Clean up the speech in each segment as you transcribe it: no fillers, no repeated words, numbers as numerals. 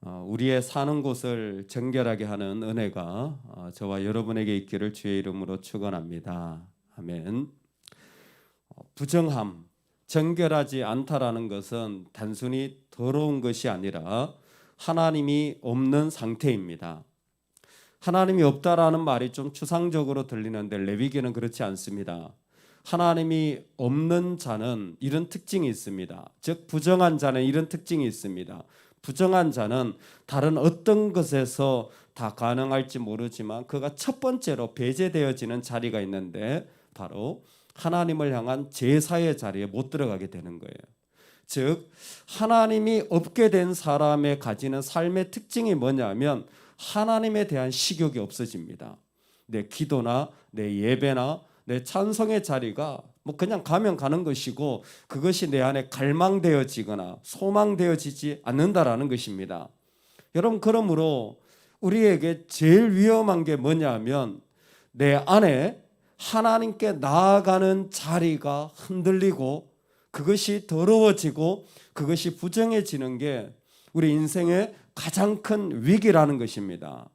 우리의 사는 곳을 정결하게 하는 은혜가 저와 여러분에게 있기를 주의 이름으로 축원합니다. 아멘. 부정함, 정결하지 않다라는 것은 단순히 더러운 것이 아니라 하나님이 없는 상태입니다. 하나님이 없다라는 말이 좀 추상적으로 들리는데 레위기는 그렇지 않습니다. 하나님이 없는 자는 이런 특징이 있습니다. 즉 부정한 자는 이런 특징이 있습니다. 부정한 자는 다른 어떤 것에서 다 가능할지 모르지만 그가 첫 번째로 배제되어지는 자리가 있는데 바로 하나님을 향한 제사의 자리에 못 들어가게 되는 거예요. 즉 하나님이 없게 된 사람의 가지는 삶의 특징이 뭐냐면 하나님에 대한 식욕이 없어집니다. 내 기도나 내 예배나 내 찬송의 자리가 그냥 가면 가는 것이고 그것이 내 안에 갈망되어지거나 소망되어지지 않는다라는 것입니다. 여러분, 그러므로 우리에게 제일 위험한 게 뭐냐면 내 안에 하나님께 나아가는 자리가 흔들리고 그것이 더러워지고 그것이 부정해지는 게 우리 인생의 가장 큰 위기라는 것입니다.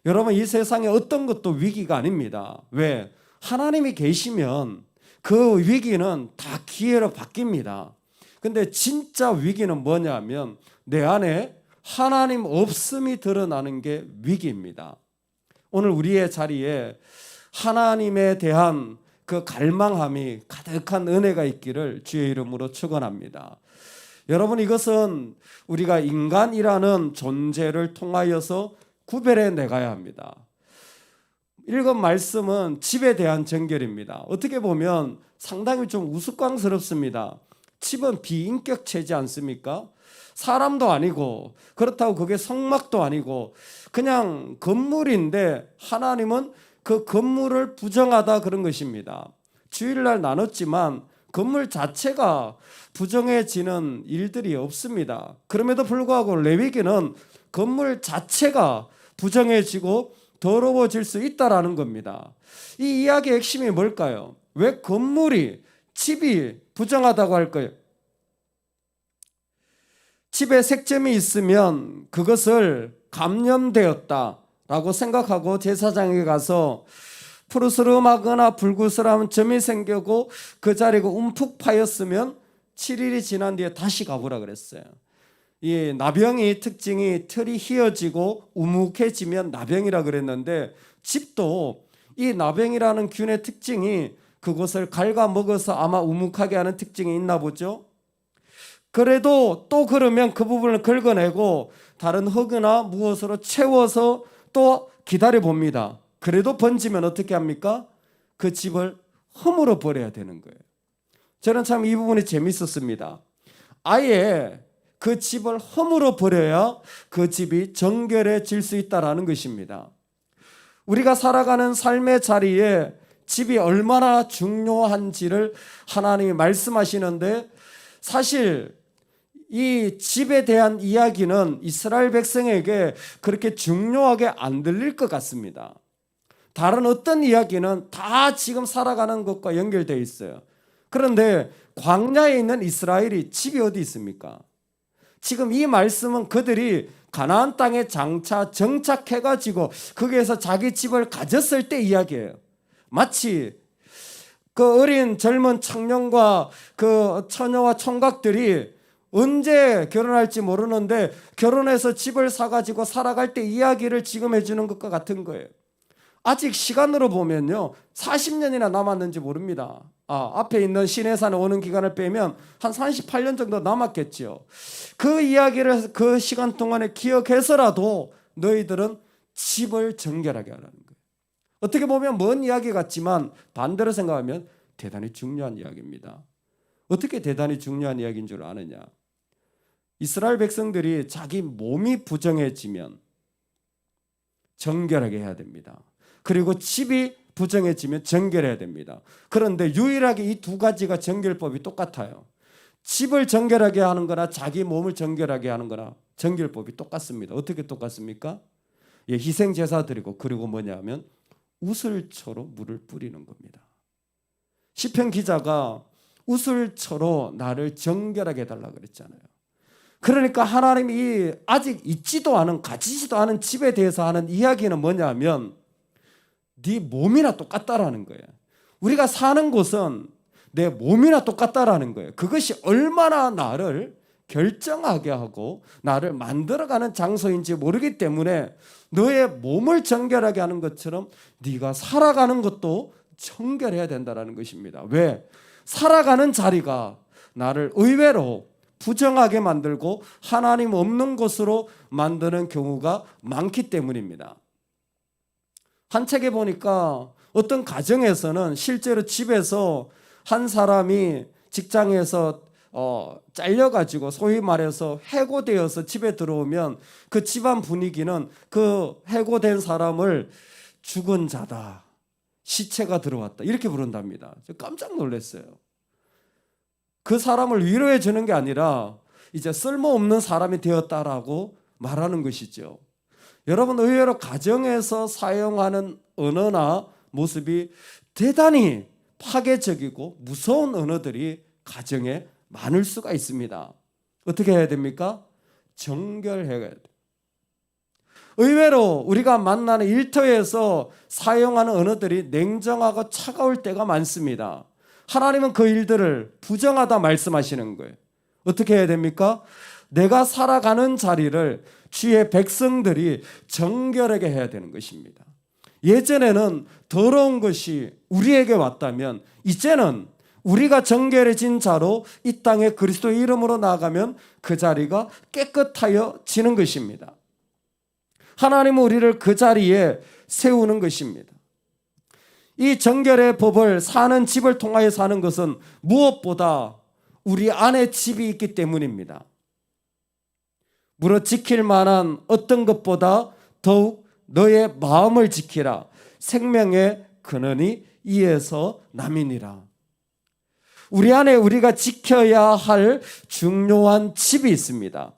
여러분, 이 세상에 어떤 것도 위기가 아닙니다. 왜? 하나님이 계시면 그 위기는 다 기회로 바뀝니다. 근데 진짜 위기는 뭐냐면 내 안에 하나님 없음이 드러나는 게 위기입니다. 오늘 우리의 자리에 하나님에 대한 그 갈망함이 가득한 은혜가 있기를 주의 이름으로 축원합니다. 여러분, 이것은 우리가 인간이라는 존재를 통하여서 구별해 내가야 합니다. 읽은 말씀은 집에 대한 정결입니다. 어떻게 보면 상당히 좀 우스꽝스럽습니다. 집은 비인격체지 않습니까? 사람도 아니고 그렇다고 그게 성막도 아니고 그냥 건물인데 하나님은 그 건물을 부정하다 그런 것입니다. 주일날 나눴지만 건물 자체가 부정해지는 일들이 없습니다. 그럼에도 불구하고 레위기는 건물 자체가 부정해지고 더러워질 수 있다라는 겁니다. 이 이야기의 핵심이 뭘까요? 왜 건물이, 집이 부정하다고 할까요? 집에 색점이 있으면 그것을 감염되었다라고 생각하고 제사장에 가서 푸르스름하거나 불구스름한 점이 생기고 그 자리가 움푹 파였으면 7일이 지난 뒤에 다시 가보라 그랬어요. 이 나병이 특징이 털이 휘어지고 우묵해지면 나병이라 그랬는데 집도 이 나병이라는 균의 특징이 그것을 갉아먹어서 아마 우묵하게 하는 특징이 있나 보죠. 그래도 또 그러면 그 부분을 긁어내고 다른 흙이나 무엇으로 채워서 또 기다려 봅니다. 그래도 번지면 어떻게 합니까? 그 집을 허물어 버려야 되는 거예요. 저는 참 이 부분이 재밌었습니다. 아예 그 집을 허물어 버려야 그 집이 정결해질 수 있다는 것입니다. 우리가 살아가는 삶의 자리에 집이 얼마나 중요한지를 하나님이 말씀하시는데 사실 이 집에 대한 이야기는 이스라엘 백성에게 그렇게 중요하게 안 들릴 것 같습니다. 다른 어떤 이야기는 다 지금 살아가는 것과 연결되어 있어요. 그런데 광야에 있는 이스라엘이 집이 어디 있습니까? 지금 이 말씀은 그들이 가나안 땅에 장차 정착해가지고 거기에서 자기 집을 가졌을 때 이야기예요. 마치 그 어린 젊은 청년과 그 처녀와 총각들이 언제 결혼할지 모르는데 결혼해서 집을 사가지고 살아갈 때 이야기를 지금 해주는 것과 같은 거예요. 아직 시간으로 보면요 40년이나 남았는지 모릅니다. 앞에 있는 시내산에 오는 기간을 빼면 한 38년 정도 남았겠죠. 그 이야기를 그 시간 동안에 기억해서라도 너희들은 집을 정결하게 하라는 거예요. 어떻게 보면 먼 이야기 같지만 반대로 생각하면 대단히 중요한 이야기입니다. 어떻게 대단히 중요한 이야기인 줄 아느냐? 이스라엘 백성들이 자기 몸이 부정해지면 정결하게 해야 됩니다. 그리고 집이 부정해지면 정결해야 됩니다. 그런데 유일하게 이 두 가지가 정결법이 똑같아요. 집을 정결하게 하는 거나 자기 몸을 정결하게 하는 거나 정결법이 똑같습니다. 어떻게 똑같습니까? 희생제사 드리고 그리고 뭐냐면 우슬초로 물을 뿌리는 겁니다. 시편 기자가 우슬초로 나를 정결하게 해달라고 그랬잖아요. 그러니까 하나님이 아직 있지도 않은, 가지지도 않은 집에 대해서 하는 이야기는 뭐냐면 네 몸이나 똑같다라는 거예요. 우리가 사는 곳은 내 몸이나 똑같다라는 거예요. 그것이 얼마나 나를 결정하게 하고 나를 만들어가는 장소인지 모르기 때문에 너의 몸을 정결하게 하는 것처럼 네가 살아가는 것도 정결해야 된다는 것입니다. 왜? 살아가는 자리가 나를 의외로 부정하게 만들고 하나님 없는 곳으로 만드는 경우가 많기 때문입니다. 한 책에 보니까 어떤 가정에서는 실제로 집에서 한 사람이 직장에서 잘려가지고 소위 말해서 해고되어서 집에 들어오면 그 집안 분위기는 그 해고된 사람을 죽은 자다, 시체가 들어왔다 이렇게 부른답니다. 저 깜짝 놀랐어요. 그 사람을 위로해 주는 게 아니라 이제 쓸모없는 사람이 되었다라고 말하는 것이죠. 여러분, 의외로 가정에서 사용하는 언어나 모습이 대단히 파괴적이고 무서운 언어들이 가정에 많을 수가 있습니다. 어떻게 해야 됩니까? 정결해야 돼요. 의외로 우리가 만나는 일터에서 사용하는 언어들이 냉정하고 차가울 때가 많습니다. 하나님은 그 일들을 부정하다 말씀하시는 거예요. 어떻게 해야 됩니까? 내가 살아가는 자리를 주의 백성들이 정결하게 해야 되는 것입니다. 예전에는 더러운 것이 우리에게 왔다면 이제는 우리가 정결해진 자로 이 땅에 그리스도의 이름으로 나아가면 그 자리가 깨끗하여 지는 것입니다. 하나님은 우리를 그 자리에 세우는 것입니다. 이 정결의 법을 사는 집을 통하여 사는 것은 무엇보다 우리 안에 집이 있기 때문입니다. 무릇 지킬 만한 어떤 것보다 더욱 너의 마음을 지키라. 생명의 근원이 이에서 남이니라. 우리 안에 우리가 지켜야 할 중요한 집이 있습니다.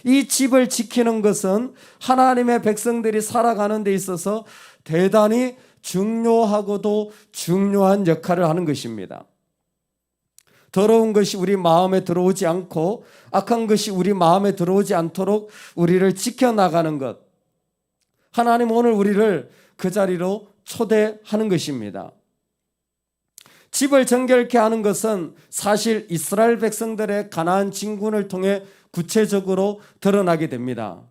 이 집을 지키는 것은 하나님의 백성들이 살아가는 데 있어서 대단히 중요하고도 중요한 역할을 하는 것입니다. 더러운 것이 우리 마음에 들어오지 않고 악한 것이 우리 마음에 들어오지 않도록 우리를 지켜나가는 것, 하나님 오늘 우리를 그 자리로 초대하는 것입니다. 집을 정결케 하는 것은 사실 이스라엘 백성들의 가나안 진군을 통해 구체적으로 드러나게 됩니다.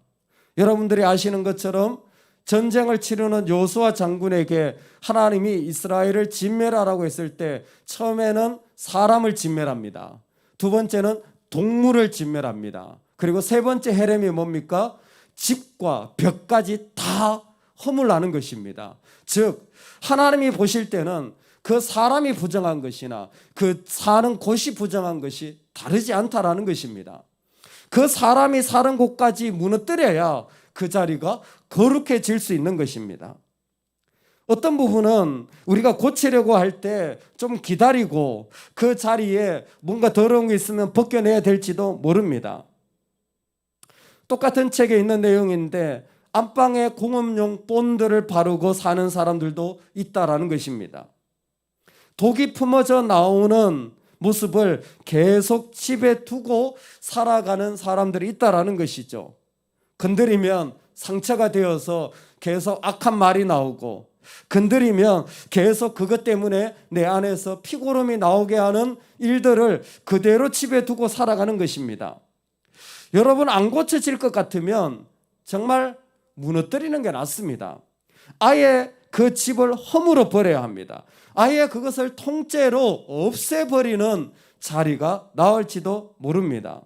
여러분들이 아시는 것처럼 전쟁을 치르는 여호수아 장군에게 하나님이 이스라엘을 진멸하라고 했을 때 처음에는 사람을 진멸합니다. 두 번째는 동물을 진멸합니다. 그리고 세 번째 헤렘이 뭡니까? 집과 벽까지 다 허물나는 것입니다. 즉 하나님이 보실 때는 그 사람이 부정한 것이나 그 사는 곳이 부정한 것이 다르지 않다라는 것입니다. 그 사람이 사는 곳까지 무너뜨려야 그 자리가 거룩해질 수 있는 것입니다. 어떤 부분은 우리가 고치려고 할 때 좀 기다리고 그 자리에 뭔가 더러운 게 있으면 벗겨내야 될지도 모릅니다. 똑같은 책에 있는 내용인데 안방에 공업용 본드를 바르고 사는 사람들도 있다라는 것입니다. 독이 품어져 나오는 모습을 계속 집에 두고 살아가는 사람들이 있다라는 것이죠. 건드리면 상처가 되어서 계속 악한 말이 나오고 건드리면 계속 그것 때문에 내 안에서 피고름이 나오게 하는 일들을 그대로 집에 두고 살아가는 것입니다. 여러분, 안 고쳐질 것 같으면 정말 무너뜨리는 게 낫습니다. 아예 그 집을 허물어 버려야 합니다. 아예 그것을 통째로 없애버리는 자리가 나을지도 모릅니다.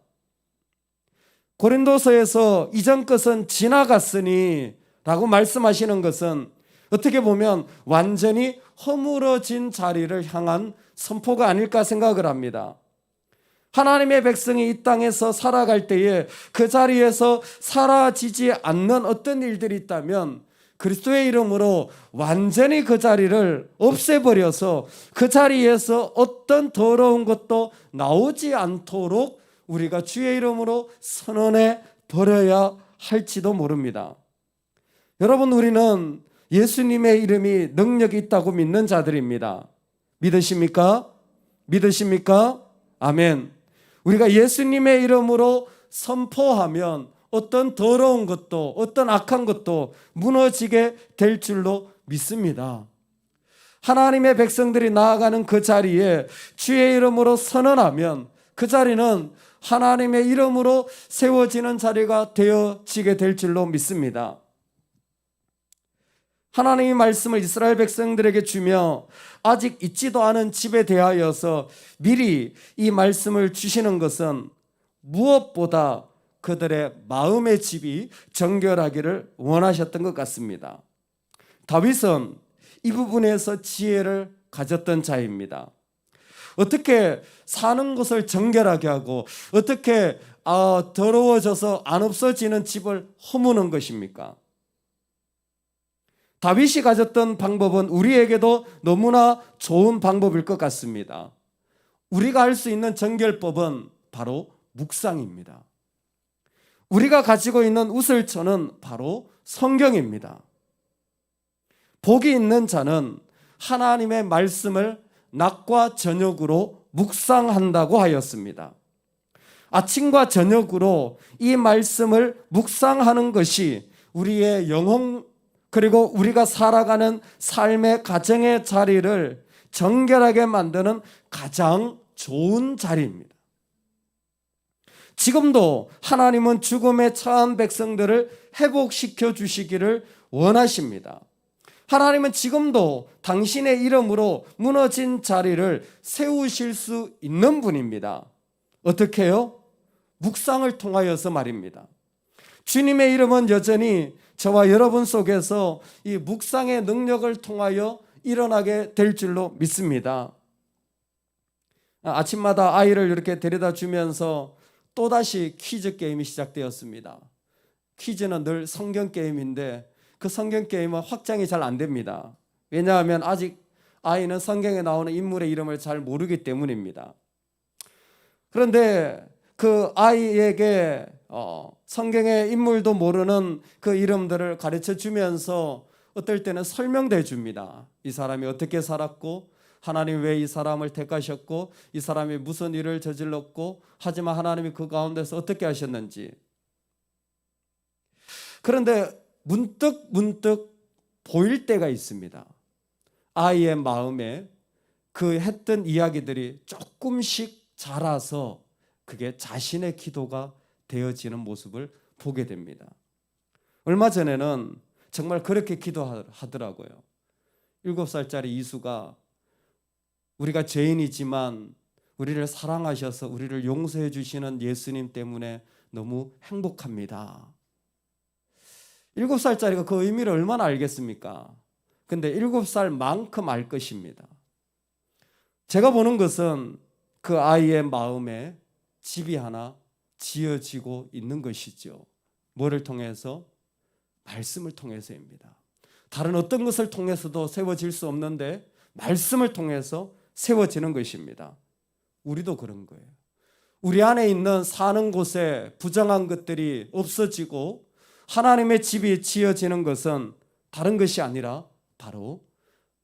고린도서에서 이전 것은 지나갔으니 라고 말씀하시는 것은 어떻게 보면 완전히 허물어진 자리를 향한 선포가 아닐까 생각을 합니다. 하나님의 백성이 이 땅에서 살아갈 때에 그 자리에서 사라지지 않는 어떤 일들이 있다면 그리스도의 이름으로 완전히 그 자리를 없애버려서 그 자리에서 어떤 더러운 것도 나오지 않도록 우리가 주의 이름으로 선언해 버려야 할지도 모릅니다. 여러분, 우리는 예수님의 이름이 능력이 있다고 믿는 자들입니다. 믿으십니까? 믿으십니까? 아멘. 우리가 예수님의 이름으로 선포하면 어떤 더러운 것도 어떤 악한 것도 무너지게 될 줄로 믿습니다. 하나님의 백성들이 나아가는 그 자리에 주의 이름으로 선언하면 그 자리는 하나님의 이름으로 세워지는 자리가 되어지게 될 줄로 믿습니다. 하나님의 말씀을 이스라엘 백성들에게 주며 아직 있지도 않은 집에 대하여서 미리 이 말씀을 주시는 것은 무엇보다 그들의 마음의 집이 정결하기를 원하셨던 것 같습니다. 다윗은 이 부분에서 지혜를 가졌던 자입니다. 어떻게 사는 것을 정결하게 하고 어떻게 더러워져서 안 없어지는 집을 허무는 것입니까? 다윗이 가졌던 방법은 우리에게도 너무나 좋은 방법일 것 같습니다. 우리가 할 수 있는 정결법은 바로 묵상입니다. 우리가 가지고 있는 우슬초는 바로 성경입니다. 복이 있는 자는 하나님의 말씀을 낮과 저녁으로 묵상한다고 하였습니다. 아침과 저녁으로 이 말씀을 묵상하는 것이 우리의 영혼 그리고 우리가 살아가는 삶의 가정의 자리를 정결하게 만드는 가장 좋은 자리입니다. 지금도 하나님은 죽음에 처한 백성들을 회복시켜 주시기를 원하십니다. 하나님은 지금도 당신의 이름으로 무너진 자리를 세우실 수 있는 분입니다. 어떻게요? 묵상을 통하여서 말입니다. 주님의 이름은 여전히 저와 여러분 속에서 이 묵상의 능력을 통하여 일어나게 될 줄로 믿습니다. 아침마다 아이를 이렇게 데려다 주면서 또다시 퀴즈 게임이 시작되었습니다. 퀴즈는 늘 성경 게임인데 그 성경 게임은 확장이 잘 안 됩니다. 왜냐하면 아직 아이는 성경에 나오는 인물의 이름을 잘 모르기 때문입니다. 그런데 그 아이에게 성경의 인물도 모르는 그 이름들을 가르쳐 주면서 어떨 때는 설명도 해줍니다. 이 사람이 어떻게 살았고 하나님이 왜 이 사람을 택하셨고 이 사람이 무슨 일을 저질렀고 하지만 하나님이 그 가운데서 어떻게 하셨는지. 그런데 문득 보일 때가 있습니다. 아이의 마음에 그 했던 이야기들이 조금씩 자라서 그게 자신의 기도가 되어지는 모습을 보게 됩니다. 얼마 전에는 정말 그렇게 기도하더라고요. 7살짜리 이수가 우리가 죄인이지만 우리를 사랑하셔서 우리를 용서해 주시는 예수님 때문에 너무 행복합니다. 7살짜리가 그 의미를 얼마나 알겠습니까? 근데 7살만큼 알 것입니다. 제가 보는 것은 그 아이의 마음에 집이 하나 지어지고 있는 것이죠. 뭐를 통해서? 말씀을 통해서입니다. 다른 어떤 것을 통해서도 세워질 수 없는데 말씀을 통해서 세워지는 것입니다. 우리도 그런 거예요. 우리 안에 있는 사는 곳에 부정한 것들이 없어지고 하나님의 집이 지어지는 것은 다른 것이 아니라 바로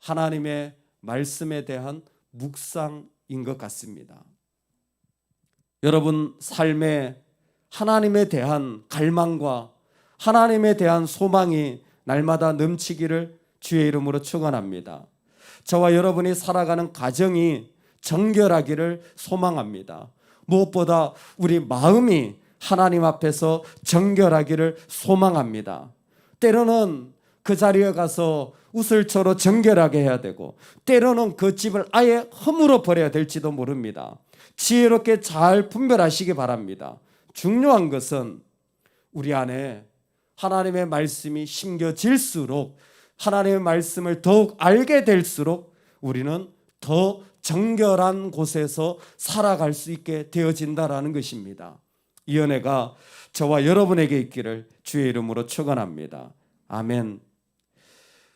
하나님의 말씀에 대한 묵상인 것 같습니다. 여러분 삶에 하나님에 대한 갈망과 하나님에 대한 소망이 날마다 넘치기를 주의 이름으로 축원합니다. 저와 여러분이 살아가는 가정이 정결하기를 소망합니다. 무엇보다 우리 마음이 하나님 앞에서 정결하기를 소망합니다. 때로는 그 자리에 가서 우슬초로 정결하게 해야 되고 때로는 그 집을 아예 허물어 버려야 될지도 모릅니다. 지혜롭게 잘 분별하시기 바랍니다. 중요한 것은 우리 안에 하나님의 말씀이 심겨질수록 하나님의 말씀을 더욱 알게 될수록 우리는 더 정결한 곳에서 살아갈 수 있게 되어진다라는 것입니다. 이 은혜가 저와 여러분에게 있기를 주의 이름으로 축원합니다. 아멘.